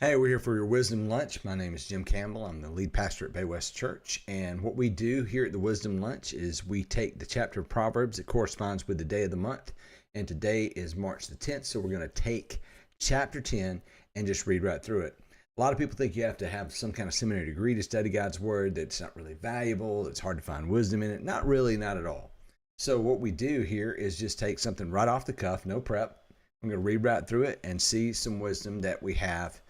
Hey, we're here for your Wisdom Lunch. My name is Jim Campbell. I'm the lead pastor at Bay West Church. And what we do here at the Wisdom Lunch is we take the chapter of Proverbs that corresponds with the day of the month. And today is March the 10th. So we're going to take chapter 10 and just read right through it. A lot of people think you have to have some kind of seminary degree to study God's Word, that's not really valuable, it's hard to find wisdom in it. Not really, not at all. So what we do here is just take something right off the cuff, no prep. I'm going to read right through it and see some wisdom that we have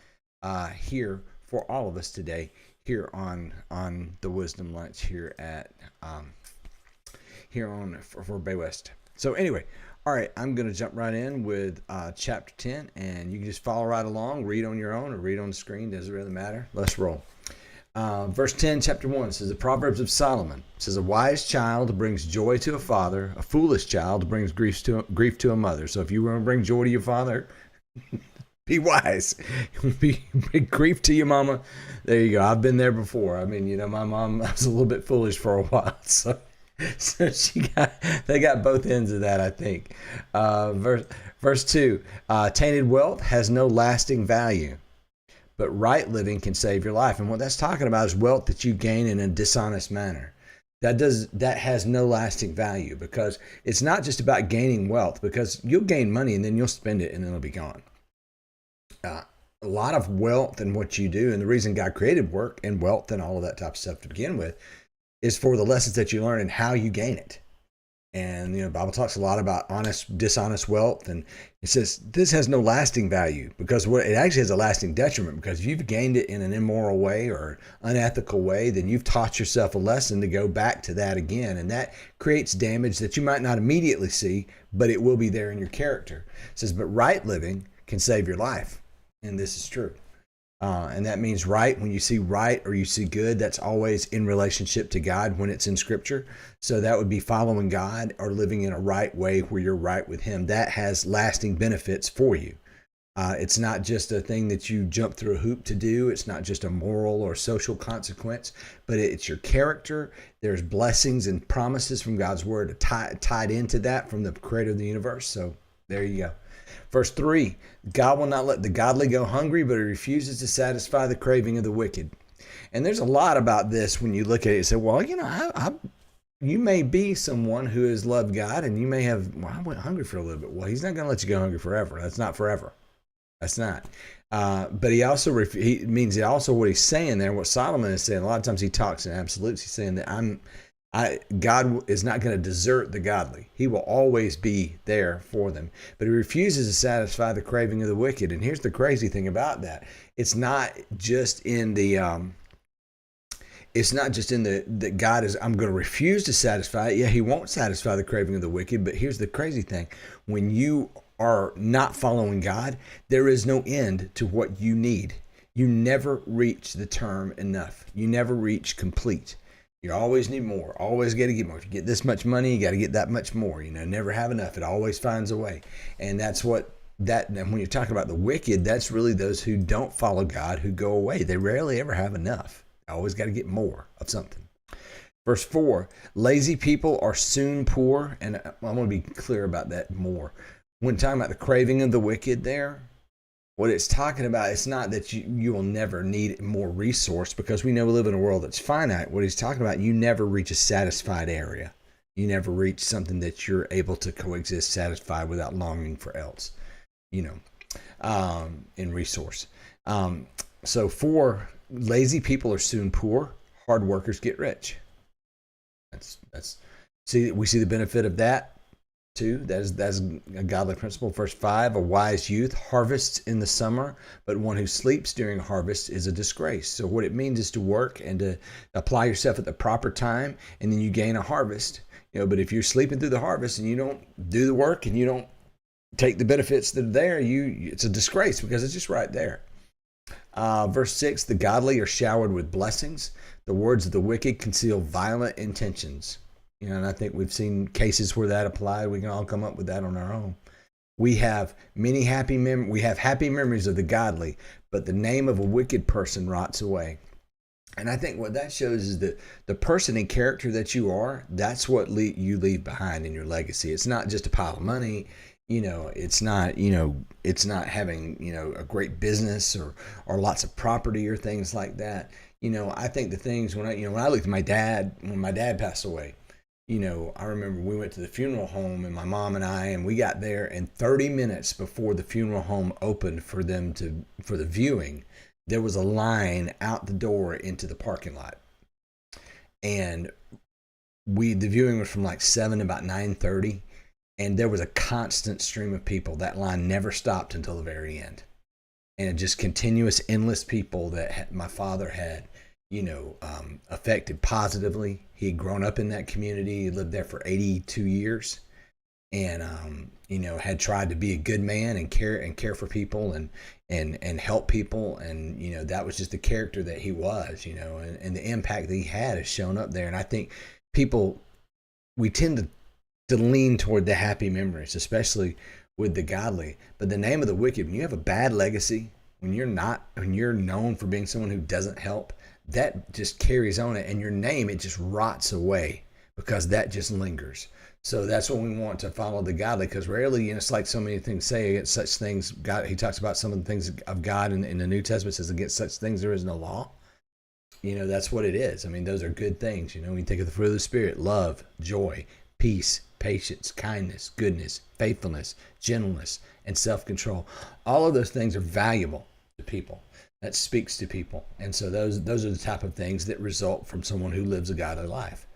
here for all of us today here on the Wisdom Lunch here at here on for Bay West. So anyway, all right, I'm going to jump right in with chapter 10, and you can just follow right along, read on your own or read on the screen, doesn't really matter. Let's roll. Verse 10, chapter 1 says, the Proverbs of Solomon says, a wise child brings joy to a father, a foolish child brings grief to a mother. So if you want to bring joy to your father, be wise. Be grief to your mama. There you go. I've been there before. I mean, my mom was a little bit foolish for a while, so they got both ends of that, I think. Verse 2, tainted wealth has no lasting value, but right living can save your life. And what that's talking about is wealth that you gain in a dishonest manner. That has no lasting value, because it's not just about gaining wealth, because you'll gain money and then you'll spend it and then it'll be gone. A lot of wealth in what you do, and the reason God created work and wealth and all of that type of stuff to begin with, is for the lessons that you learn and how you gain it. And the Bible talks a lot about dishonest wealth, and it says this has no lasting value, because it actually has a lasting detriment, because if you've gained it in an immoral way or unethical way, then you've taught yourself a lesson to go back to that again, and that creates damage that you might not immediately see, but it will be there in your character. It says, but right living can save your life. And this is true. And that means right. When you see right or you see good, that's always in relationship to God when it's in Scripture. So that would be following God or living in a right way where you're right with Him. That has lasting benefits for you. It's not just a thing that you jump through a hoop to do. It's not just a moral or social consequence, but it's your character. There's blessings and promises from God's Word tied into that from the Creator of the universe. So there you go. Verse 3, God will not let the godly go hungry, but He refuses to satisfy the craving of the wicked. And there's a lot about this when you look at it. You say, well, you may be someone who has loved God, and you may have, I went hungry for a little bit. Well, He's not going to let you go hungry forever. That's not forever. That's not. But He also, he means also what He's saying there, what Solomon is saying. A lot of times he talks in absolutes. He's saying that God is not going to desert the godly. He will always be there for them. But He refuses to satisfy the craving of the wicked. And here's the crazy thing about that. It's not just in that God is, I'm going to refuse to satisfy it. Yeah, He won't satisfy the craving of the wicked. But here's the crazy thing. When you are not following God, there is no end to what you need. You never reach the term enough. You never reach complete. You always need more. Always got to get more. If you get this much money, you got to get that much more. Never have enough. It always finds a way. And that's and when you're talking about the wicked, that's really those who don't follow God, who go away. They rarely ever have enough. Always got to get more of something. Verse 4, lazy people are soon poor. And I want to be clear about that more. When talking about the craving of the wicked there, what it's talking about, it's not that you will never need more resource, because we know we live in a world that's finite. What he's talking about, you never reach a satisfied area. You never reach something that you're able to coexist satisfied without longing for else, in resource. So 4, lazy people are soon poor. Hard workers get rich. We see the benefit of that. That's a godly principle. Verse 5, a wise youth harvests in the summer, but one who sleeps during harvest is a disgrace. So what it means is to work and to apply yourself at the proper time, and then you gain a harvest. But if you're sleeping through the harvest and you don't do the work and you don't take the benefits that are there, it's a disgrace, because it's just right there. Verse 6, the godly are showered with blessings. The words of the wicked conceal violent intentions. And I think we've seen cases where that applied. We can all come up with that on our own. We have happy memories of the godly, but the name of a wicked person rots away. And I think what that shows is that the person and character that you are, that's what you leave behind in your legacy. It's not just a pile of money. it's not having, a great business or lots of property or things like that. I think the things when I looked at my dad, when my dad passed away, I remember we went to the funeral home and my mom and we got there, and 30 minutes before the funeral home opened for the viewing, there was a line out the door into the parking lot. And the viewing was from like 7 to about 9:30, and there was a constant stream of people. That line never stopped until the very end. And just continuous, endless people that my father had, affected positively. He had grown up in that community. He lived there for 82 years, and had tried to be a good man and care for people and help people, and that was just the character that he was, and the impact that he had has shown up there. And I think we tend to lean toward the happy memories, especially with the godly. But the name of the wicked, when you have a bad legacy, when you're known for being someone who doesn't help, that just carries on it, and your name, it just rots away because that just lingers. So that's when we want to follow the godly, because rarely, it's like so many things say, against such things, God, he talks about some of the things of God in the New Testament, says against such things there is no law. That's what it is. I mean, those are good things. When you think of the fruit of the Spirit, love, joy, peace, patience, kindness, goodness, faithfulness, gentleness, and self-control. All of those things are valuable to people. That speaks to people. And so those are the type of things that result from someone who lives a godly life.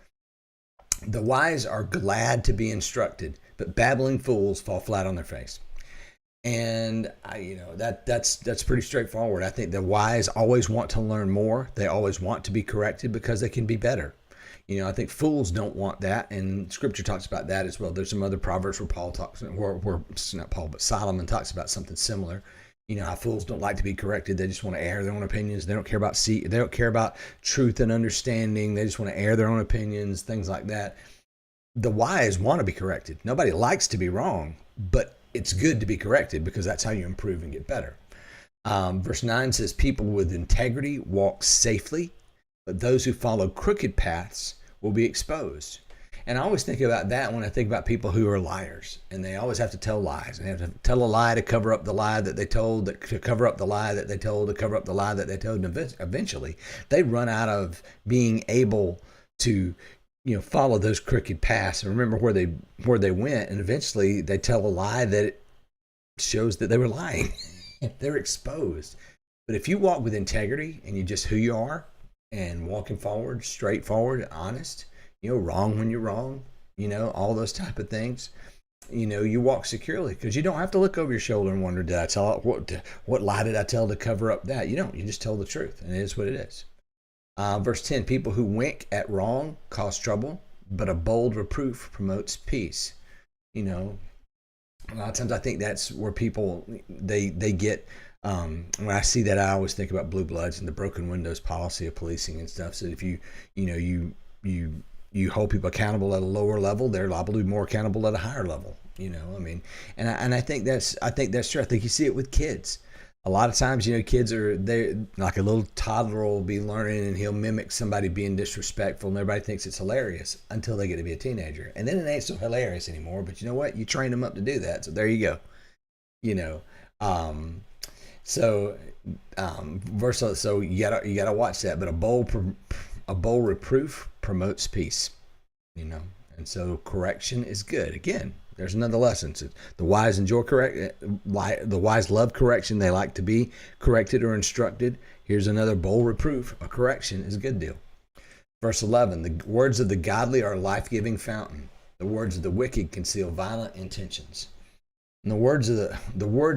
The wise are glad to be instructed, but babbling fools fall flat on their face. And that's pretty straightforward. I think the wise always want to learn more. They always want to be corrected because they can be better. I think fools don't want that, and Scripture talks about that as well. There's some other proverbs where not Paul, but Solomon talks about something similar. How fools don't like to be corrected. They just want to air their own opinions. They don't care about truth and understanding. They just want to air their own opinions, things like that. The wise want to be corrected. Nobody likes to be wrong, but it's good to be corrected because that's how you improve and get better. Verse 9 says, people with integrity walk safely, but those who follow crooked paths will be exposed. And I always think about that when I think about people who are liars, and they always have to tell lies, and they have to tell a lie to cover up the lie that they told, to cover up the lie that they told, to cover up the lie that they told. And eventually they run out of being able to, follow those crooked paths and remember where they went. And eventually they tell a lie that shows that they were lying. They're exposed. But if you walk with integrity and you just who you are and walking forward, straightforward, honest, wrong when you're wrong, all those type of things, you walk securely because you don't have to look over your shoulder and wonder, did I tell what lie did I tell to cover up that? You don't. You just tell the truth, and it is what it is. Verse 10, people who wink at wrong cause trouble, but a bold reproof promotes peace. A lot of times I think that's where people, they get, when I see that, I always think about Blue Bloods and the broken windows policy of policing and stuff. So if you hold people accountable at a lower level, they're liable to be more accountable at a higher level. And I think that's true. I think you see it with kids. A lot of times, kids they like a little toddler will be learning and he'll mimic somebody being disrespectful, and everybody thinks it's hilarious until they get to be a teenager. And then it ain't so hilarious anymore. But you know what? You train them up to do that. So there you go. So you gotta watch that. But a bold reproof promotes peace, and so correction is good. Again, there's another lesson. So the wise enjoy the wise love correction. They like to be corrected or instructed. Here's another bold reproof. A correction is a good deal. Verse 11, the words of the godly are a life-giving fountain. The words of the wicked conceal violent intentions. And the words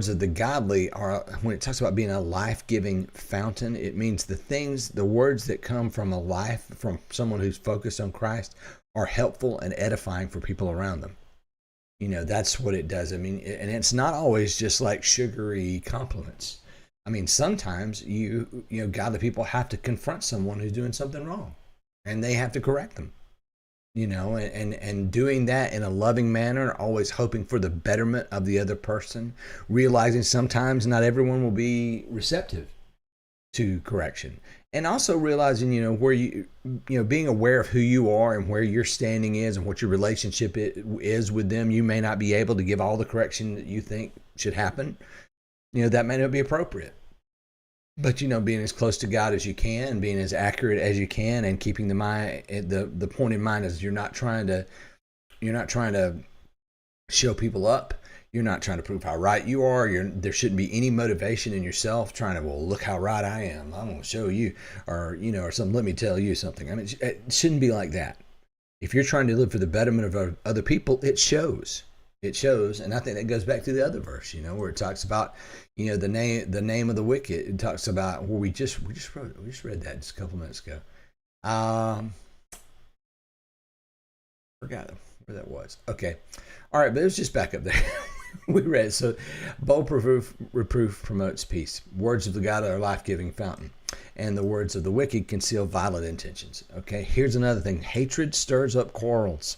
of the godly are, when it talks about being a life-giving fountain, it means the words that come from from someone who's focused on Christ are helpful and edifying for people around them. That's what it does. I mean, and it's not always just like sugary compliments. I mean, sometimes godly people have to confront someone who's doing something wrong, and they have to correct them. And doing that in a loving manner, always hoping for the betterment of the other person, realizing sometimes not everyone will be receptive to correction. And also realizing, where being aware of who you are and where your standing is and what your relationship is with them. You may not be able to give all the correction that you think should happen. That may not be appropriate. But being as close to God as you can, being as accurate as you can, and keeping the point in mind is you're not trying to show people up. You're not trying to prove how right you are. There shouldn't be any motivation in yourself trying to, well, look how right I am. I'm going to show you, or something. Let me tell you something. I mean, it shouldn't be like that. If you're trying to live for the betterment of other people, it shows. It shows, and I think that goes back to the other verse, where it talks about, the name of the wicked. It talks about where we just read that just a couple minutes ago. Forgot where that was. Okay, all right, but it was just back up there. We read, so bold reproof promotes peace. Words of the God are a life-giving fountain, and the words of the wicked conceal violent intentions. Okay, here's another thing. Hatred stirs up quarrels,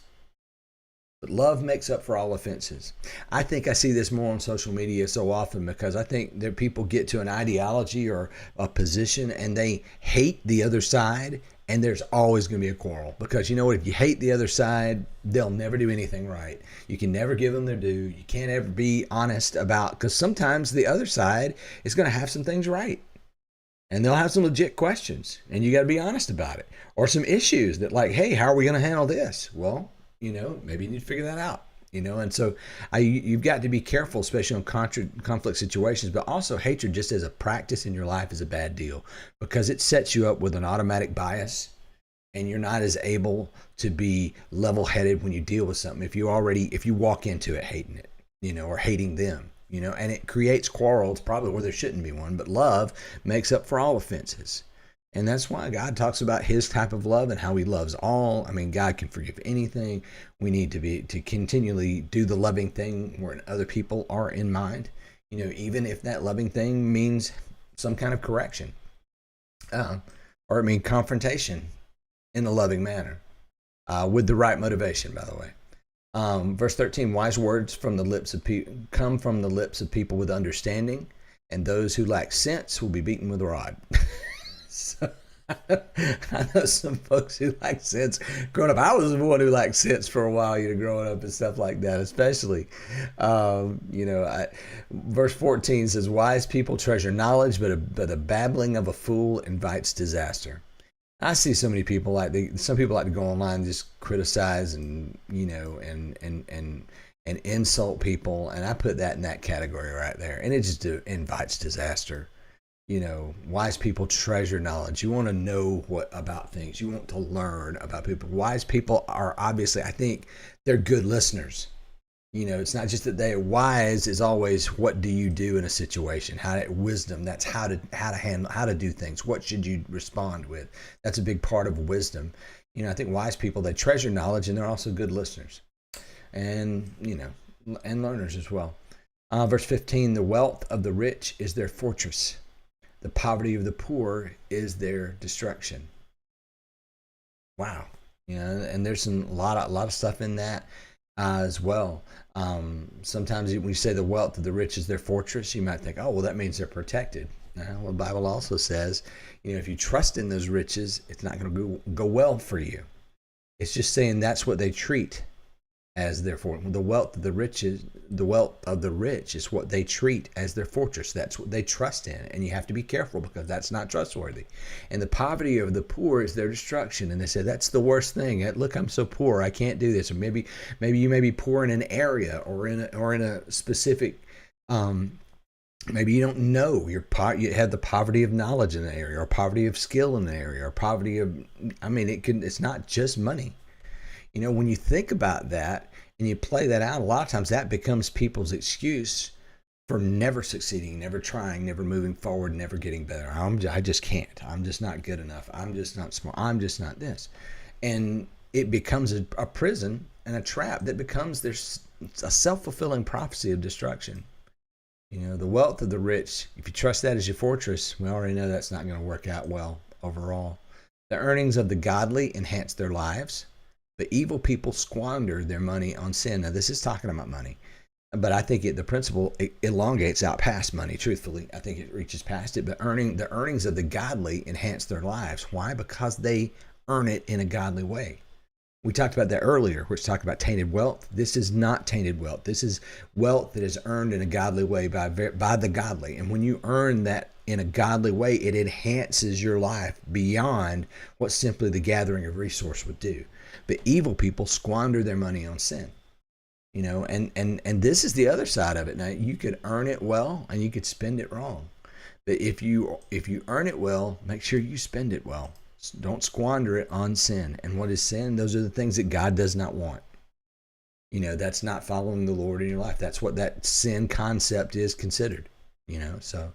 but love makes up for all offenses. I think I see this more on social media so often because I think that people get to an ideology or a position and they hate the other side, and there's always going to be a quarrel. Because if you hate the other side, they'll never do anything right. You can never give them their due. You can't ever be honest because sometimes the other side is going to have some things right. And they'll have some legit questions, and you got to be honest about it. Or some issues that like, hey, how are we going to handle this? Well, maybe you need to figure that out, and so you've got to be careful, especially on conflict situations, but also hatred just as a practice in your life is a bad deal because it sets you up with an automatic bias, and you're not as able to be level-headed when you deal with something if you walk into it hating it, or hating them, and it creates quarrels probably where there shouldn't be one, but love makes up for all offenses. And that's why God talks about his type of love and how he loves all. I mean, God can forgive anything. We need to continually do the loving thing where other people are in mind, even if that loving thing means some kind of correction, or it means confrontation in a loving manner, with the right motivation, by the way. Verse 13, wise words from the lips of come from the lips of people with understanding, and those who lack sense will be beaten with a rod. So, I know some folks who like sense. Growing up, I was the one who liked sense for a while, growing up and stuff like that, especially. Verse 14 says, wise people treasure knowledge, but a babbling of a fool invites disaster. I see so many people some people like to go online and just criticize and insult people, and I put that in that category right there, and it just invites disaster. Wise people treasure knowledge. You want to know about things. You want to learn about people. Wise people are obviously, I think, they're good listeners. It's not just that they're wise is always what do you do in a situation? Wisdom, that's how to handle, how to do things. What should you respond with? That's a big part of wisdom. I think wise people, they treasure knowledge, and they're also good listeners. And, and learners as well. Verse 15, the wealth of the rich is their fortress. The poverty of the poor is their destruction. Wow. And there's a lot of stuff in that as well. Sometimes when you say the wealth of the rich is their fortress, you might think, oh, well, that means they're protected. Well, the Bible also says, if you trust in those riches, it's not going to go well for you. It's just saying that's what they treat as their fortress. The wealth of the rich is what they treat as their fortress. That's what they trust in, and you have to be careful because that's not trustworthy. And the poverty of the poor is their destruction. And they say that's the worst thing. Look, I'm so poor, I can't do this. Or maybe you may be poor in an area or in a specific. Maybe you don't know. You have the poverty of knowledge in an area, or poverty of skill in an area, or poverty of. It's not just money. When you think about that and you play that out, a lot of times that becomes people's excuse for never succeeding, never trying, never moving forward, never getting better. I just can't. I'm just not good enough. I'm just not smart. I'm just not this. And it becomes a prison and a trap that becomes a self-fulfilling prophecy of destruction. The wealth of the rich, if you trust that as your fortress, we already know that's not going to work out well overall. The earnings of the godly enhance their lives. But evil people squander their money on sin. Now, this is talking about money. But I think the principle elongates out past money. Truthfully, I think it reaches past it. But the earnings of the godly enhance their lives. Why? Because they earn it in a godly way. We talked about that earlier, which talked about tainted wealth. This is not tainted wealth. This is wealth that is earned in a godly way by the godly. And when you earn that in a godly way, it enhances your life beyond what simply the gathering of resource would do. But evil people squander their money on sin. And this is the other side of it. Now, you could earn it well and you could spend it wrong. But if you earn it well, make sure you spend it well. Don't squander it on sin. And what is sin? Those are the things that God does not want. That's not following the Lord in your life. That's what that sin concept is considered. So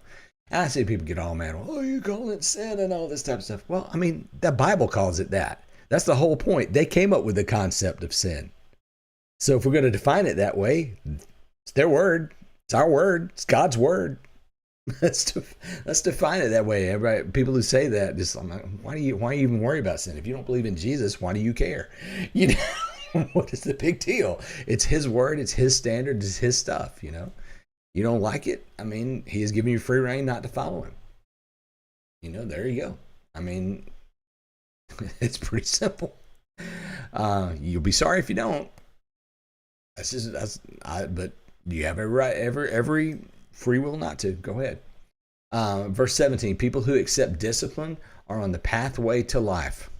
I see people get all mad. Oh, you call it sin and all this type of stuff. Well, I mean, the Bible calls it that. That's the whole point. They came up with the concept of sin. So if we're going to define it that way, it's their word. It's our word. It's God's word. Let's define it that way. Everybody, people who say that, just why do you even worry about sin? If you don't believe in Jesus, why do you care? What is the big deal? It's His word. It's His standard. It's His stuff. You don't like it. I mean, He has given you free reign not to follow Him. There you go. I mean, it's pretty simple. You'll be sorry if you don't. But you have every free will not to. Go ahead. Verse 17, people who accept discipline are on the pathway to life,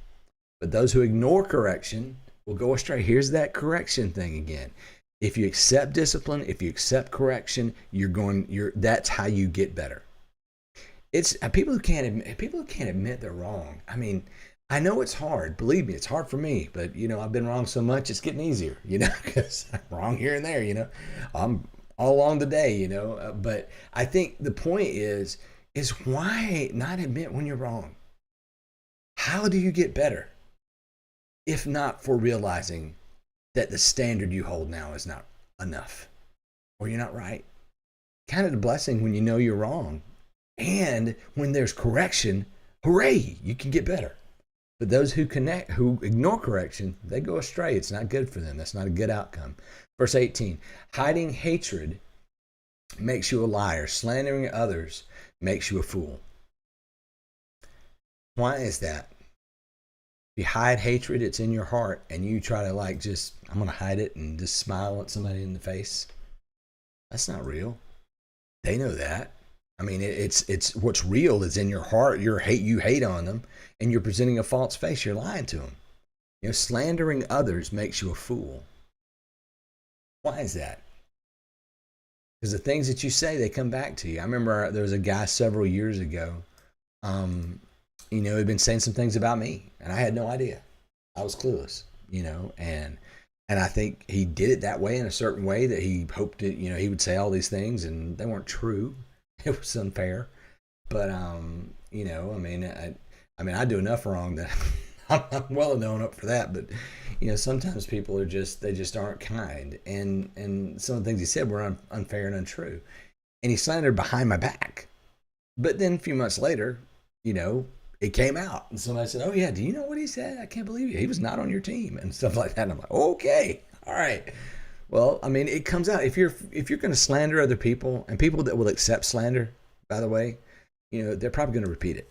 but those who ignore correction will go astray. Here's that correction thing again. If you accept discipline, if you accept correction, that's how you get better. It's people who can't admit they're wrong. I mean, I know it's hard. Believe me, it's hard for me. But, I've been wrong so much, it's getting easier, because I'm wrong here and there, I'm all along the day, But I think the point is why not admit when you're wrong? How do you get better? If not for realizing that the standard you hold now is not enough or you're not right. Kind of the blessing when you know you're wrong. And when there's correction, hooray, you can get better. But those who ignore correction, they go astray. It's not good for them. That's not a good outcome. Verse 18, hiding hatred makes you a liar. Slandering others makes you a fool. Why is that? If you hide hatred, it's in your heart, and you try to I'm going to hide it and just smile at somebody in the face. That's not real. They know that. I mean, it's what's real is in your heart. You hate on them, and you're presenting a false face. You're lying to them. Slandering others makes you a fool. Why is that? Because the things that you say, they come back to you. I remember there was a guy several years ago, he'd been saying some things about me, and I had no idea. I was clueless, and I think he did it that way in a certain way that he hoped that, he would say all these things, and they weren't true. It was unfair. But, I do enough wrong that I'm well known up for that. But, sometimes people they just aren't kind. And some of the things he said were unfair and untrue. And he slandered behind my back. But then a few months later, it came out. And somebody said, oh, yeah, do you know what he said? I can't believe it. He was not on your team and stuff like that. And I'm like, okay, all right. Well, it comes out. If you're going to slander other people, and people that will accept slander, by the way, they're probably going to repeat it.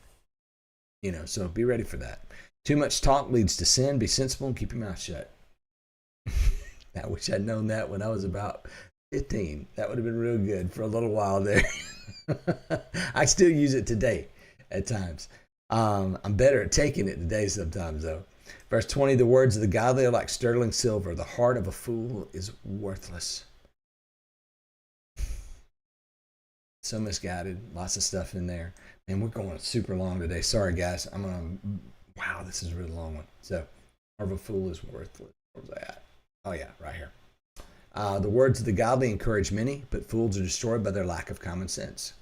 So be ready for that. Too much talk leads to sin. Be sensible and keep your mouth shut. I wish I'd known that when I was about 15. That would have been real good for a little while there. I still use it today at times. I'm better at taking it today sometimes, though. Verse 20, the words of the godly are like sterling silver. The heart of a fool is worthless. So misguided. Lots of stuff in there. And we're going super long today. Sorry, guys. Wow, this is a really long one. So, heart of a fool is worthless. Where's that at? Oh, yeah, right here. The words of the godly encourage many, but fools are destroyed by their lack of common sense.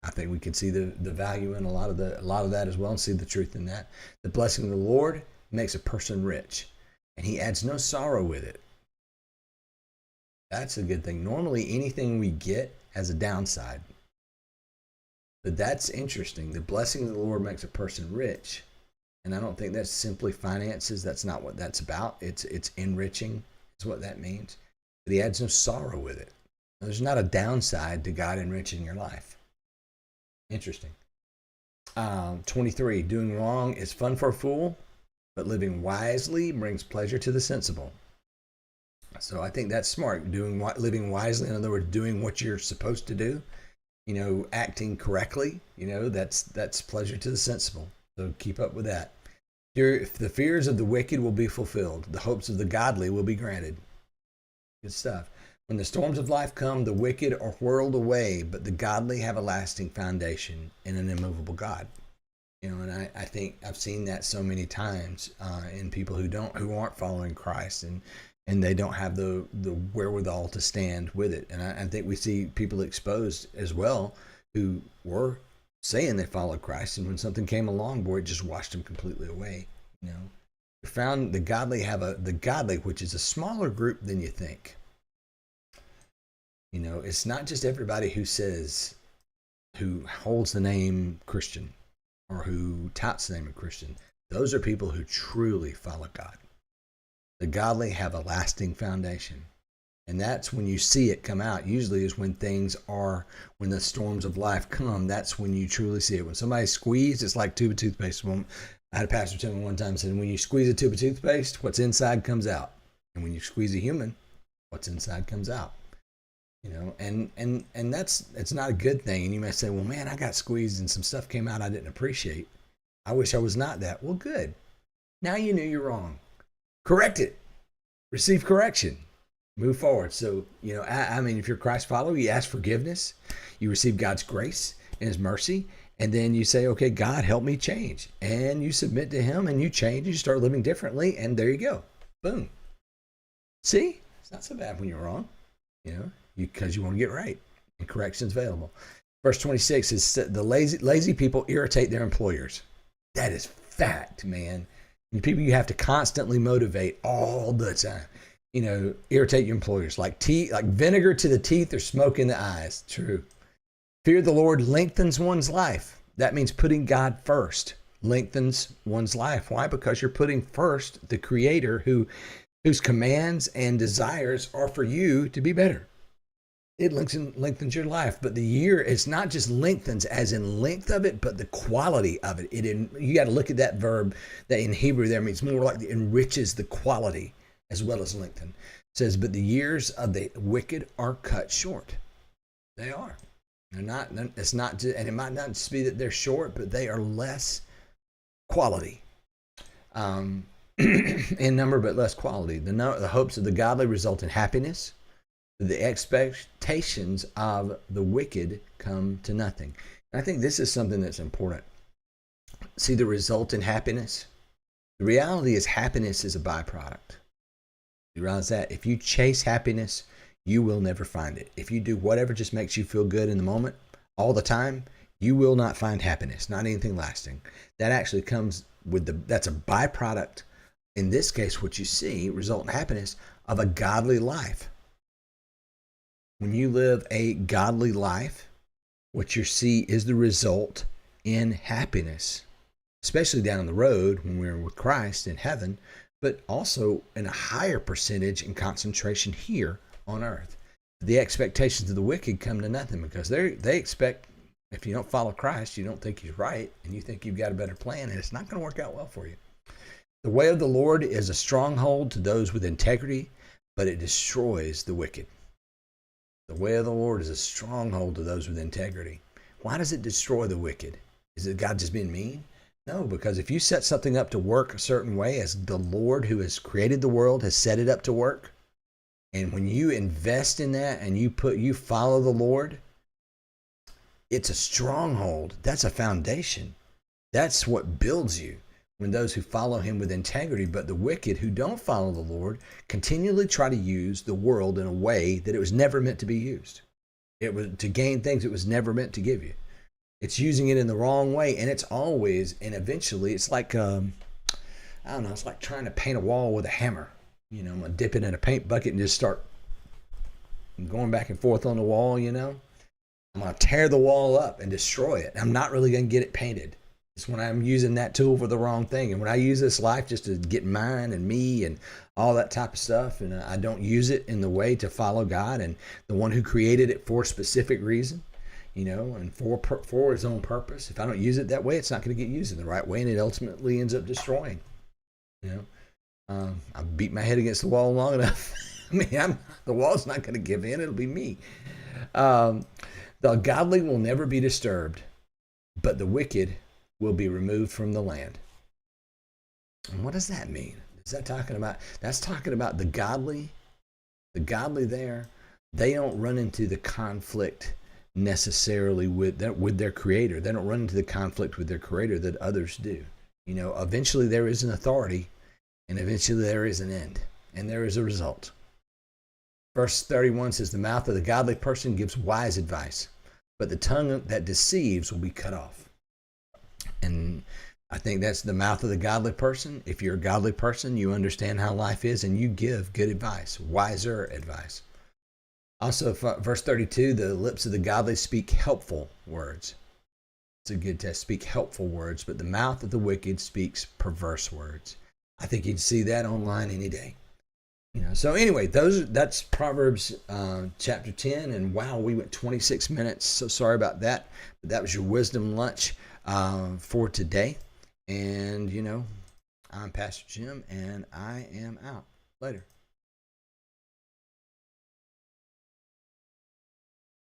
I think we can see the value in a lot of that as well, and see the truth in that. The blessing of the Lord makes a person rich, and He adds no sorrow with it. That's a good thing. Normally, anything we get has a downside. But that's interesting. The blessing of the Lord makes a person rich. And I don't think that's simply finances. That's not what that's about. It's enriching is what that means. But He adds no sorrow with it. There's not a downside to God enriching your life. Interesting. 23, doing wrong is fun for a fool, but living wisely brings pleasure to the sensible. So I think that's smart. Living wisely, in other words, doing what you're supposed to do, acting correctly, that's pleasure to the sensible. So keep up with that. The fears of the wicked will be fulfilled. The hopes of the godly will be granted. Good stuff. When the storms of life come, the wicked are whirled away, but the godly have a lasting foundation in an immovable God. And I think I've seen that so many times in people who aren't following Christ, and they don't have the wherewithal to stand with it. And I think we see people exposed as well who were saying they followed Christ, and when something came along, boy, it just washed them completely away. Found the godly which is a smaller group than you think. It's not just everybody who holds the name Christian or who touts the name of Christian. Those are people who truly follow God. The godly have a lasting foundation. And that's when you see it come out. Usually is when the storms of life come, that's when you truly see it. When somebody's squeezed, it's like tube of toothpaste. I had a pastor tell me one time, said, when you squeeze a tube of toothpaste, what's inside comes out. And when you squeeze a human, what's inside comes out. And it's not a good thing. And you may say, well, man, I got squeezed and some stuff came out I didn't appreciate. I wish I was not that. Well, good. Now you knew you're wrong. Correct it. Receive correction. Move forward. So, if you're a Christ follower, you ask forgiveness. You receive God's grace and his mercy. And then you say, okay, God, help me change. And you submit to him and you change. You start living differently. And there you go. Boom. See? It's not so bad when you're wrong. Because you want to get right, and correction's available. Verse 26 is the lazy people irritate their employers. That is fact, man. And people you have to constantly motivate all the time. Irritate your employers like vinegar to the teeth or smoke in the eyes. True. Fear the Lord lengthens one's life. That means putting God first lengthens one's life. Why? Because you're putting first the Creator whose commands and desires are for you to be better. It lengthens your life. But the year, it's not just lengthens as in length of it, but the quality of it. You got to look at that verb that in Hebrew there means more like it enriches the quality as well as lengthen. It says, but the years of the wicked are cut short. They are. They're not. It's not. And it might not just be that they're short, but they are less quality. In number, but less quality. The hopes of the godly result in happiness. The expectations of the wicked come to nothing. And I think this is something that's important. See the result in happiness? The reality is happiness is a byproduct. You realize that? If you chase happiness, you will never find it. If you do whatever just makes you feel good in the moment, all the time, you will not find happiness, not anything lasting. That actually comes that's a byproduct. In this case, what you see result in happiness of a godly life. When you live a godly life, what you see is the result in happiness, especially down the road when we're with Christ in heaven, but also in a higher percentage and concentration here on earth. The expectations of the wicked come to nothing because they expect, if you don't follow Christ, you don't think he's right, and you think you've got a better plan, and it's not going to work out well for you. The way of the Lord is a stronghold to those with integrity, but it destroys the wicked. The way of the Lord is a stronghold to those with integrity. Why does it destroy the wicked? Is it God just being mean? No, because if you set something up to work a certain way, as the Lord who has created the world has set it up to work, and when you invest in that and you follow the Lord, it's a stronghold. That's a foundation. That's what builds you. When those who follow him with integrity, but the wicked who don't follow the Lord continually try to use the world in a way that it was never meant to be used. It was to gain things it was never meant to give you. It's using it in the wrong way, and it's always, and eventually it's like, it's like trying to paint a wall with a hammer. I'm going to dip it in a paint bucket and just start going back and forth on the wall, I'm going to tear the wall up and destroy it. I'm not really going to get it painted. It's when I'm using that tool for the wrong thing. And when I use this life just to get mine and me and all that type of stuff, and I don't use it in the way to follow God and the one who created it for a specific reason, and for his own purpose. If I don't use it that way, it's not going to get used in the right way, and it ultimately ends up destroying. I beat my head against the wall long enough. The wall's not going to give in. It'll be me. The godly will never be disturbed, but the wicked will be removed from the land. And what does that mean? Is that talking about? That's talking about the godly. The godly there, they don't run into the conflict necessarily with their creator. They don't run into the conflict with their creator that others do. Eventually there is an authority, and eventually there is an end, and there is a result. Verse 31 says, the mouth of the godly person gives wise advice, but the tongue that deceives will be cut off. And I think that's the mouth of the godly person. If you're a godly person, you understand how life is, and you give good advice, wiser advice. Also, verse 32, the lips of the godly speak helpful words. It's a good test, speak helpful words, but the mouth of the wicked speaks perverse words. I think you'd see that online any day. So anyway, that's Proverbs chapter 10, and wow, we went 26 minutes. So sorry about that. But that was your wisdom lunch for today. And I'm Pastor Jim, and I am out. Later.